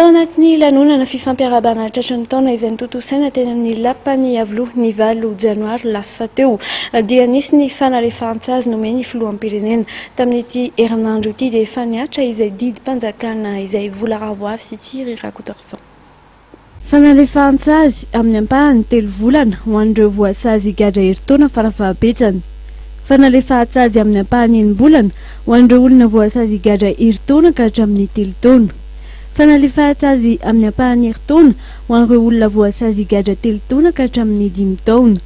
Tao anatin'ny lanonana fifampiarabana tratran'ny taona izay notontosaina teny amin'ny lapan'ny avaloha ny 8 janoary lasa teo dia nisy ny fanalefahan-tsazy nomeny filoham-pirenena tamin'ity herinandro ity dia efa niatra izay didim-panjakana izay vola ravoafy sy tsiry rakotorsan. Fanalefahan-tsazy amin'ny ampahany 3 volana ho an'ireo voasazy gadra herintaona farafahabetsany. Fanalefahan-tsazy amin'ny ampahany 1 bolana ho an'ireo olona voasazy gadra herintaona ka hatramin'ny 3 taona. Fanalefahan-tsazy amin'ny ampahany herintaona ho an'ireo olona voasazy gadra 3 taona ka hatramin'ny 5 taona.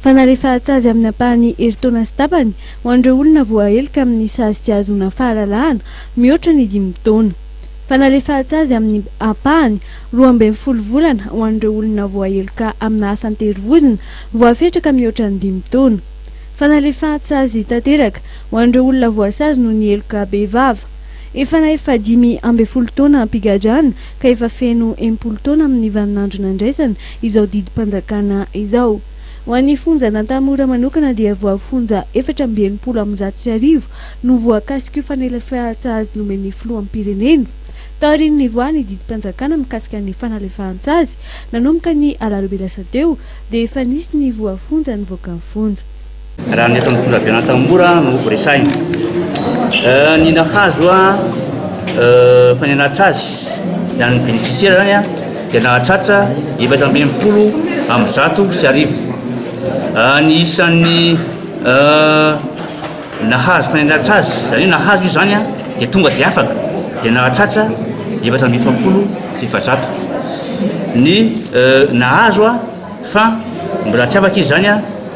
Fanalefahan-tsazy amin'ny ampahany herintaona sy tapany ho an'ireo olona voahelika amin'ny sazy tsy azona fahalalahana mihoatra ny 5 taona. Fanalefahan-tsazy amin'ny ampahany 12 volana ho an'ireo olona voahelika amina asa an-terivozina voafetraka mihoatra ny 5 taona. Fanalefahan-tsazy tanteraka ho an'ireo olona voasazy no nihelika behivava. Efa 5 taona ampigadrana ka efa feno 80 taona amin'ny vaninandro nandraisana izao didim-panjakana izao. Ho an'ny fonja Nantamora manokana dia voafonja 490 no voakasika fanalefahan-tsazy nomeny filoham-pirenena. Taorian'ny nivoahany didim-panjakana mikasika ny fanalefahan-tsazy nanomboka ny alarobia lasa teo dia efa nisy ny voafonja nivoaka ny fonja. Raha ny eto amin'ny fonjabe Nantamora no resaina ny nahazo fanenana-tsazy ny bénéficiaire zany dia nahatratra 720 amin'ny 100 sy arivo. Ny isan'ny nahazo fanenana-tsazy zany hoe nahazo izy zany dia tonga dia afaka dia nahatratra 770 sy 700. Ny nahazo fa mbola tsy afaka izy zany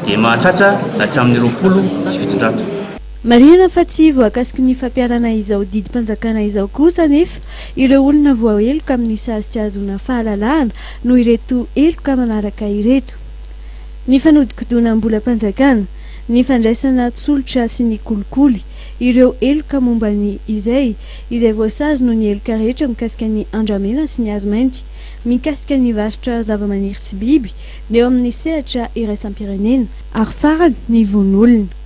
dia mahatratra hatramin'ny 20 sy 700. Marihana fa tsy voakasiky ny fampiarana izao didim-panjakana izao kosa nefa ireo olona voahelika amin'ny sazy tsy azona fahalalahana no ireto heloka manaraka ireto: ny fanodikodonam-bolam-panjakana, ny fandraisana tsolotra sy ny kolikoly, ireo heloka mombany izay voasazy no ny heloka rehetra mikasika ny andramena sy ny hazo mainty, mikasika ny varotra zavamaniry sy biby, dia eo amin'ny sehatra iraisam-pirenena ary farany ny von'olona.